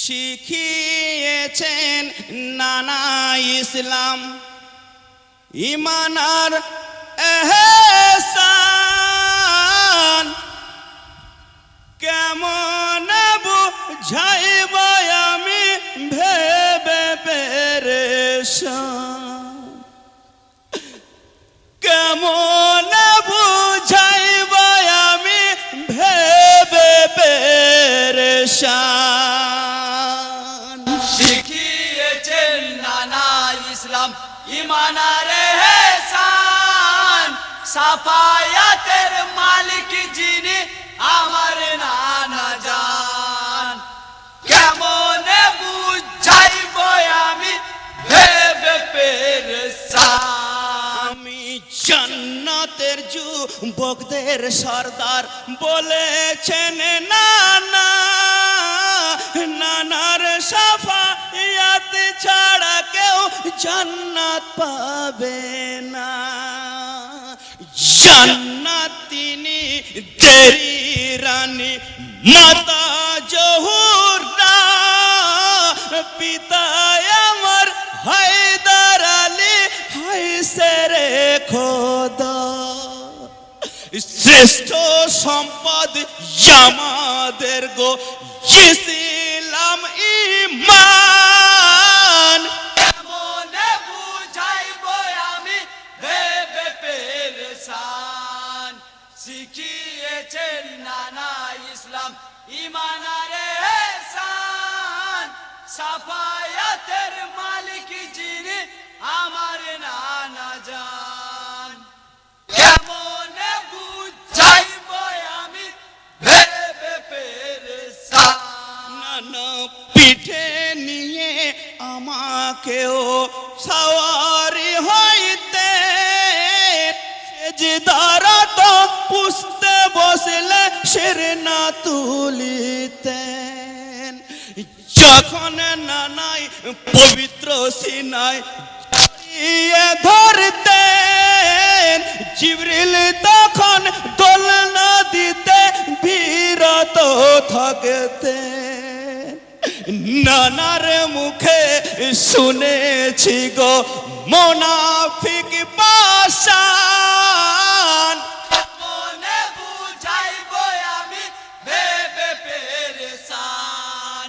শিখিয়েছেন নানা ইসলাম ঈমান আর ইহসান কেমন বুঝাইব আমি ভেবে পেরেশান কেমন বুঝাইব আমি ভেবে পেরেশান শিখিয়েছেন নানা ইসলাম ঈমান আর ইহসান সাফায়াতের মালিক যিনি আমার নানা জান কেমন বুঝাইব আমি ভেবে পেরেশান আমি জান্নাতের যুবকদের সর্দার বলেছেন নানা নানার শাফায়াত ছাড়া কেউ জান্নাত পাবে না জান্নাত তিনি তেরি রানী মাতা জহুরা পিতা আমার হায়দার আলী হায়সেরে খোদা শ্রেষ্ঠ সম্পদ আমাদের গো ইসলাম ঈমান কেমন বুঝাইব আমি ভেবে পেরেশান শিখিয়েছেন নানা ইসলাম ঈমান আর ইহসান সাফায়াতের মালিক যিনি আমার নানা জান কেমন বুঝাইব আমি ভেবে পেরেশান নানা পিঠে নিয়ে আমাকেও সওয়ারি হইতে সেজদারা তো পুষতে বসলে শিরনা তুলিতেন যখন নানাই পবিত্র সিনায় জড়িয়ে ধরতেন জিবরিল তখন দোলনা দিতে বিরত থাকতেন নানার মুখে শুনেছি গো মুনাফিক পাষাণ কেমন বুঝাইব আমি ভেবে পেরেশান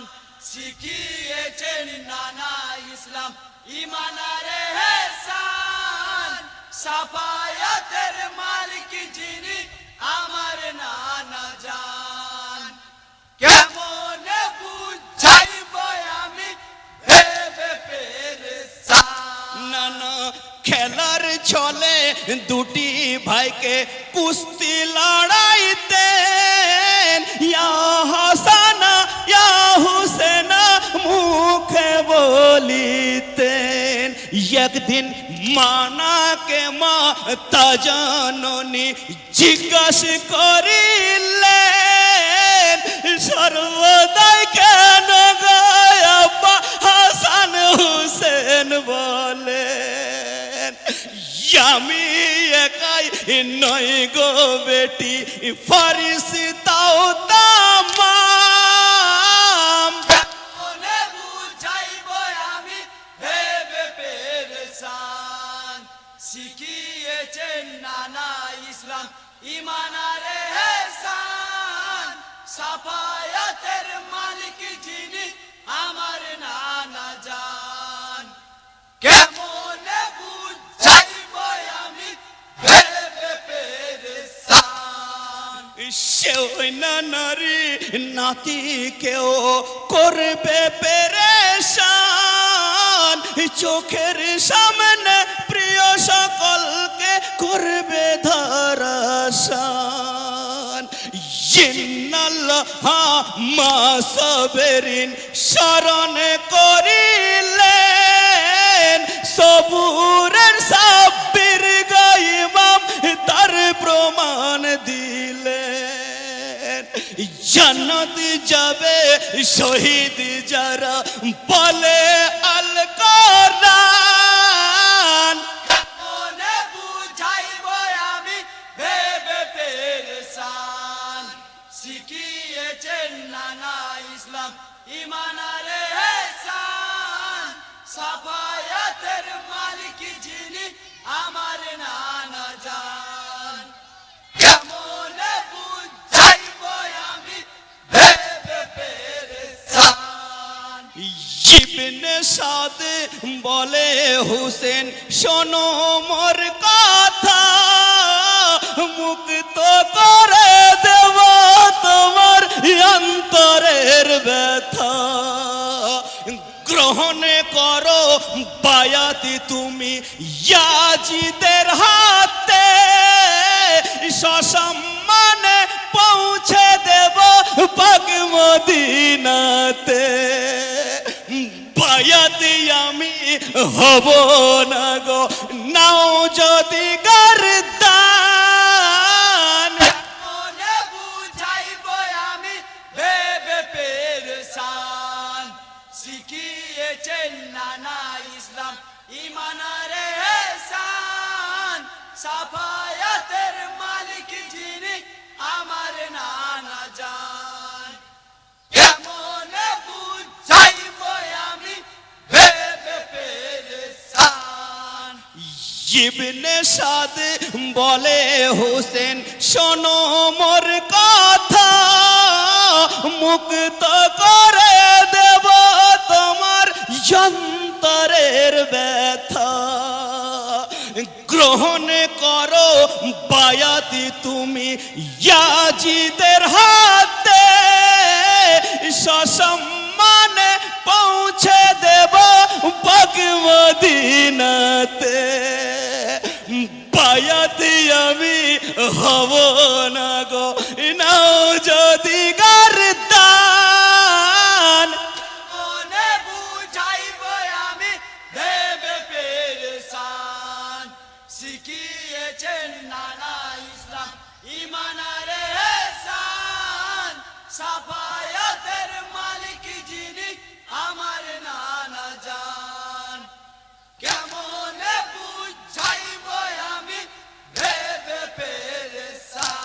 শিখিয়েছেন নানা ইসলাম ঈমান আর ইহসান সাফায়াতের মালিক যিনি আমার নানা জান কেমন বুঝাইব আমি ভেবে পেরেশান নানা খেলার ছলে দুটি ভাইকে কুস্তি লড়াইতেন ইয়া হাসানা ইয়া হুসেনা মুখে বলিতেন একদিন মানাকে মাতা জননী জিজ্ঞাসা করিলেন সর্বদাই কেন গায়াবা হাসান হুসেন বলেন আমি একাই নই গো বেটি ফারিস্তাও তামাম কেমন বুঝাইব আমি ভেবে পেরেশান শিখিয়েছেন নানা ইসলাম ঈমান আর ইহসান সাফায়াতের মালিক যিনি আমার নানা জান কেমন বুঝাইব আমি ভেবে পেরেশান সে ওই নারী নাতি কেউ করবে পেরেশান চোখের সামনে প্রিয় সকলকে করবে ধরাশান ইন্নাল্লাহ মা সাবিরিন শরণ করিলেন সবুরের সাব্বির গায়বাম তার প্রমাণ দিলেন জান্নাত যাবে শহীদ যারা বলে আল কোরআন কেমন বুঝাইব আমি ভেবে পেরেশান শিখিয়েছেন নানা ইসলাম ঈমান আর সাফায়াতের মালিক যিনি আমার নানা জান কেমনে বুঝাইব আমি ভেবে পেরেশান ইবনে সাদ বলে হুসেন শোনো মোর কথা মুক্ত করে দেব তোমার অন্তরের ব্যথা গ্রহণ করো বায়াতি তুমি ইয়াজিদের হাতে সসম্মানে পৌঁছে দেব পাক মদিনাতে বায়াতি আমি হব না গো নাও যদি গর্দান মনে বুঝাইব আমি ভেবে পেরেশান শিখিয়েছেন নানা ইসলাম ইমানারে এহসান সাফায়াতের মালিক যিনি আমার নানা জান কেমনে বুঝাইব আমি ভেবে পেরেশান ইবনে সাদ বলে হোসেন শোনো মোর কথা মুক্ত করে দেব তোমার অন্তরের ব্যথা গ্রহণ করো বায়াতি তুমি ইয়াজিদের হাতে সসম্মানে পৌঁছে দেব পাক মদিনাতে বায়াতি আমি হব না গো নাও যদি গর্দান মনে বুঝাইব আমি ভেবে পেরেশান শিখিয়েছেন নানা ইসলাম ইমানারে এহসান সাফায়াতের মালিক যিনি আমার নানা জান কেমনে বুঝাইব আমি ভেবে পেরেশান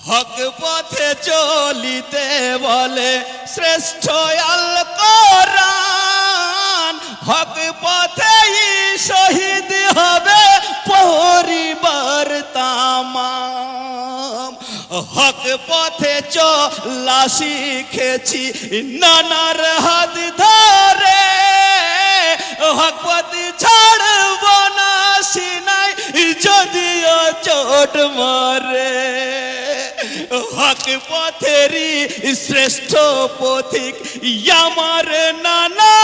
হক পথে চলিতে বলে শ্রেষ্ঠ আল কোরআন হক পথেই শহীদ হবে পরিবার তামাম হক পথে চলা শিখেছি নানার হাত ধরে হক পথ ছাড়ব না সিনাই যদিও চোট মারে হক পথেরই শ্রেষ্ঠ পথিক আমার নানা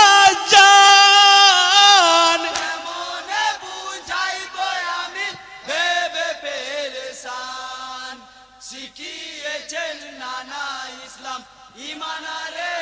জান মনে বুঝাইব আমি ভেবে পেরেশান শিখিয়েছেন নানা ইসলাম ইমানারে